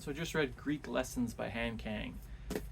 So I just read Greek Lessons by Kang.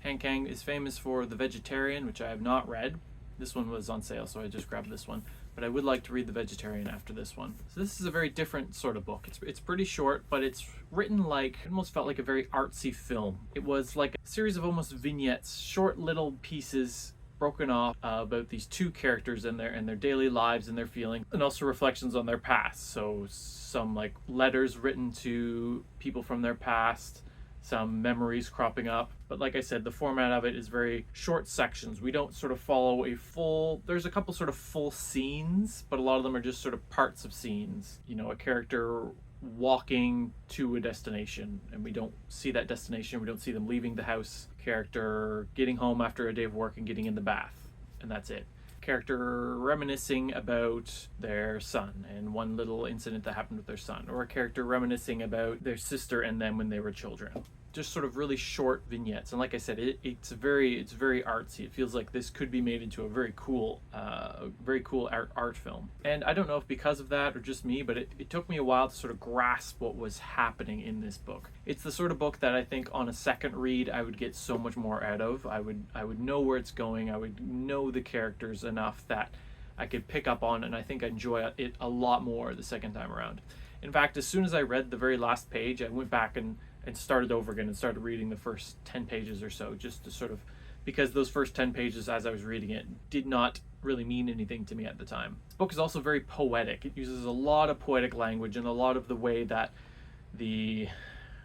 Kang is famous for The Vegetarian, which I have not read. This one was on sale, so I just grabbed this one. But I would like to read The Vegetarian after this one. So this is a very different sort of book. It's pretty short, but it's written like, it almost felt like a very artsy film. It was like a series of almost vignettes, short little pieces broken off about these two characters and their daily lives and their feelings, and also reflections on their past. So some like letters written to people from their past, some memories cropping up. But like I said, the format of it is very short sections. We don't sort of follow a full, there's a couple sort of full scenes, but a lot of them are just sort of parts of scenes. You know, a character walking to a destination and we don't see that destination, we don't see them leaving the house. Character getting home after a day of work and getting in the bath, and that's it. Character reminiscing about their son and one little incident that happened with their son, or a character reminiscing about their sister and them when they were children. Just sort of really short vignettes. And like I said, it's very artsy. It feels like this could be made into a very cool art film. And I don't know if because of that or just me, but it took me a while to sort of grasp what was happening in this book. It's the sort of book that I think on a second read I would get so much more out of. I would know where it's going. I would know the characters enough that I could pick up on, and I think I enjoy it a lot more the second time around. In fact, as soon as I read the very last page, I went back and started over again and started reading the first 10 pages or so, just to sort of, because those first 10 pages as I was reading it did not really mean anything to me at the time. This book is also very poetic. It uses a lot of poetic language, and a lot of the way that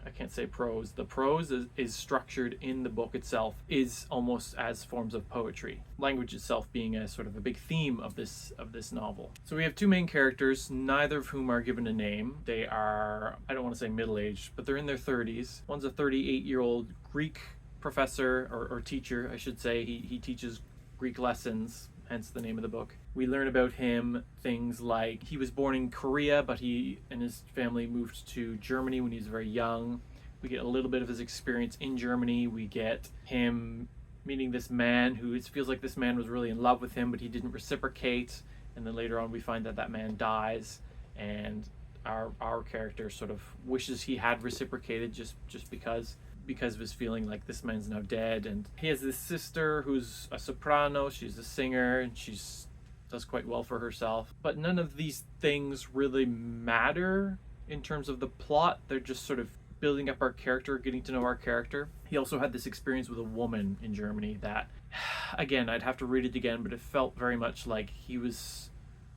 I can't say prose. The prose is structured in the book itself is almost as forms of poetry. Language itself being a sort of a big theme of this novel. So we have two main characters, neither of whom are given a name. They are, I don't want to say middle-aged, but they're in their 30s. One's a 38-year-old Greek professor, or teacher, I should say. He teaches Greek lessons, hence the name of the book. We learn about him things like he was born in Korea, but he and his family moved to Germany when he was very young. We get a little bit of his experience in Germany. We get him meeting this man who, it feels like this man was really in love with him, but he didn't reciprocate. And then later on we find that man dies, and our character sort of wishes he had reciprocated just because of his feeling like this man's now dead. And he has this sister who's a soprano. She's a singer, and does quite well for herself. But none of these things really matter in terms of the plot. They're just sort of building up our character, getting to know our character. He also had this experience with a woman in Germany that, again, I'd have to read it again, but it felt very much like he was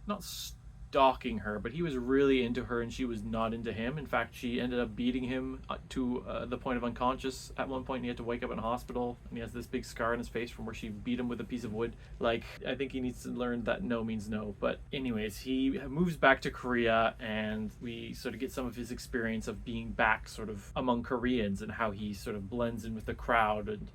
not stalking her, but he was really into her and she was not into him. In fact, she ended up beating him to the point of unconscious at one point, and he had to wake up in a hospital, and he has this big scar on his face from where she beat him with a piece of wood. Like, I think he needs to learn that no means no. But anyways, he moves back to Korea, and we sort of get some of his experience of being back sort of among Koreans and how he sort of blends in with the crowd, and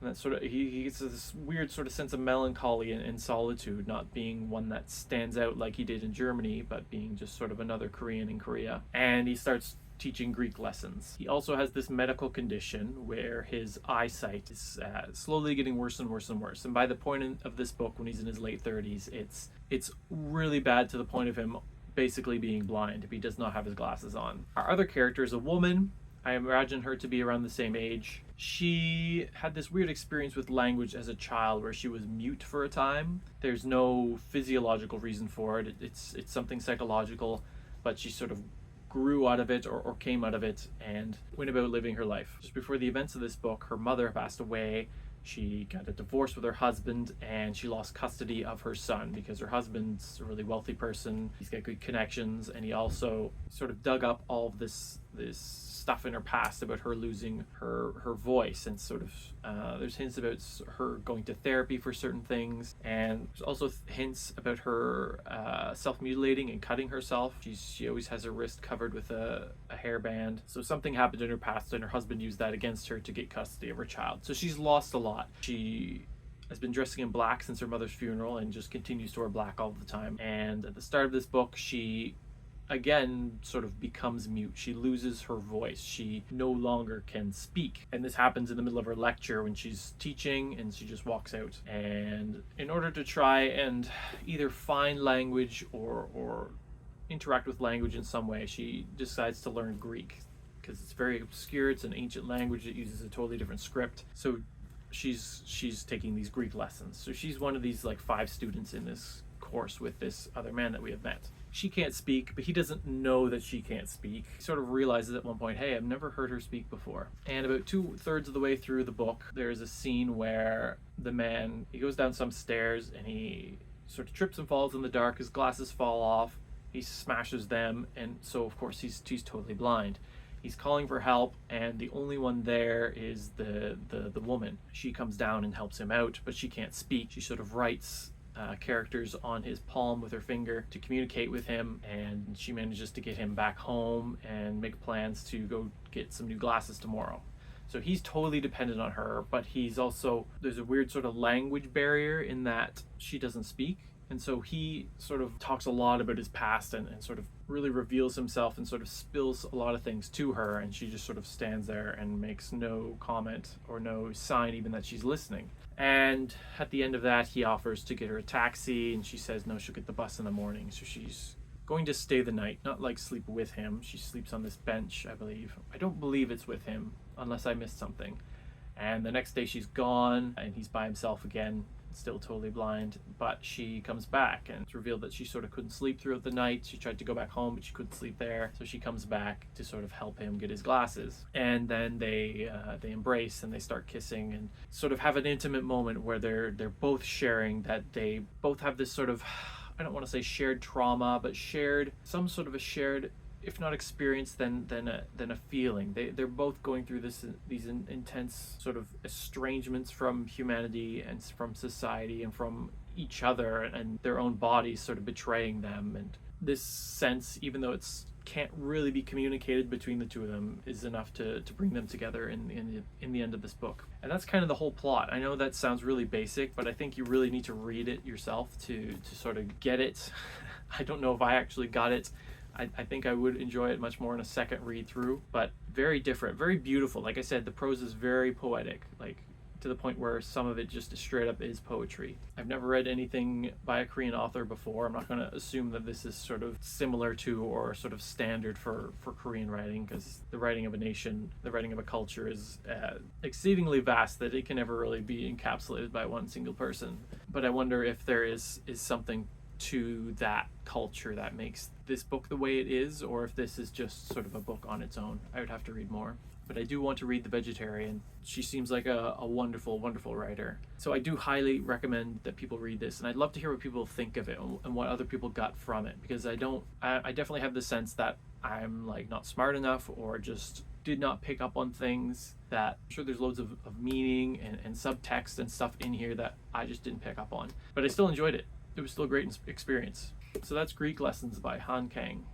that sort of, he gets this weird sort of sense of melancholy and solitude, not being one that stands out like he did in Germany, but being just sort of another Korean in Korea. And he starts teaching Greek lessons. He also has this medical condition where his eyesight is slowly getting worse and worse and worse. And by the point of this book, when he's in his late 30s, it's really bad, to the point of him basically being blind if he does not have his glasses on. Our other character is a woman. I imagine her to be around the same age. She had this weird experience with language as a child where she was mute for a time. There's no physiological reason for it. It's something psychological, but she sort of grew out of it or came out of it and went about living her life. Just before the events of this book, her mother passed away. She got a divorce with her husband, and she lost custody of her son because her husband's a really wealthy person. He's got good connections, and he also sort of dug up all of this stuff in her past about her losing her voice, and sort of there's hints about her going to therapy for certain things, and there's also hints about her self-mutilating and cutting herself. She always has her wrist covered with a hairband. So something happened in her past, and her husband used that against her to get custody of her child. So she's lost a lot. She has been dressing in black since her mother's funeral and just continues to wear black all the time. And at the start of this book, she again sort of becomes mute. She loses her voice. She no longer can speak. And this happens in the middle of her lecture when she's teaching, and she just walks out. And in order to try and either find language or interact with language in some way, she decides to learn Greek, because it's very obscure. It's an ancient language that uses a totally different script. So she's taking these Greek lessons. So she's one of these like 5 students in this course with this other man that we have met. She can't speak, but he doesn't know that she can't speak. He sort of realizes at one point, hey, I've never heard her speak before. And about 2/3 of the way through the book, there's a scene where the man, he goes down some stairs and he sort of trips and falls in the dark. His glasses fall off. He smashes them, and so of course he's totally blind. He's calling for help, and the only one there is the woman. She comes down and helps him out, but she can't speak. She sort of writes characters on his palm with her finger to communicate with him, and she manages to get him back home and make plans to go get some new glasses tomorrow. So he's totally dependent on her, but he's also, there's a weird sort of language barrier in that she doesn't speak. And so he sort of talks a lot about his past and sort of really reveals himself and sort of spills a lot of things to her, and she just sort of stands there and makes no comment or no sign even that she's listening. And at the end of that, he offers to get her a taxi, and she says no, she'll get the bus in the morning. So she's going to stay the night, not like sleep with him. She sleeps on this bench, I believe. I don't believe it's with him, unless I missed something. And the next day she's gone, and he's by himself again, still totally blind, but she comes back, and it's revealed that she sort of couldn't sleep throughout the night. She tried to go back home, but she couldn't sleep there, so she comes back to sort of help him get his glasses. And then they embrace and they start kissing and sort of have an intimate moment where they're both sharing that they both have this sort of, I don't want to say shared trauma, but some sort of a shared, if not experience, then a feeling. They're both going through these intense sort of estrangements from humanity and from society and from each other, and their own bodies sort of betraying them. And this sense, even though it's can't really be communicated between the two of them, is enough to bring them together in the end of this book. And that's kind of the whole plot. I know that sounds really basic, but I think you really need to read it yourself to sort of get it. I don't know if I actually got it. I think I would enjoy it much more in a second read through, but very different, very beautiful. Like I said, the prose is very poetic, like to the point where some of it just straight up is poetry. I've never read anything by a Korean author before. I'm not going to assume that this is sort of similar to or sort of standard for Korean writing, because the writing of a nation, the writing of a culture is exceedingly vast that it can never really be encapsulated by one single person. But I wonder if there is something to that culture that makes this book the way it is, or if this is just sort of a book on its own. I would have to read more. But I do want to read The Vegetarian. She seems like a wonderful, wonderful writer. So I do highly recommend that people read this, and I'd love to hear what people think of it and what other people got from it, because I definitely have the sense that I'm like not smart enough or just did not pick up on things that, I'm sure there's loads of meaning and subtext and stuff in here that I just didn't pick up on. But I still enjoyed it. It was still a great experience. So that's Greek Lessons by Kang.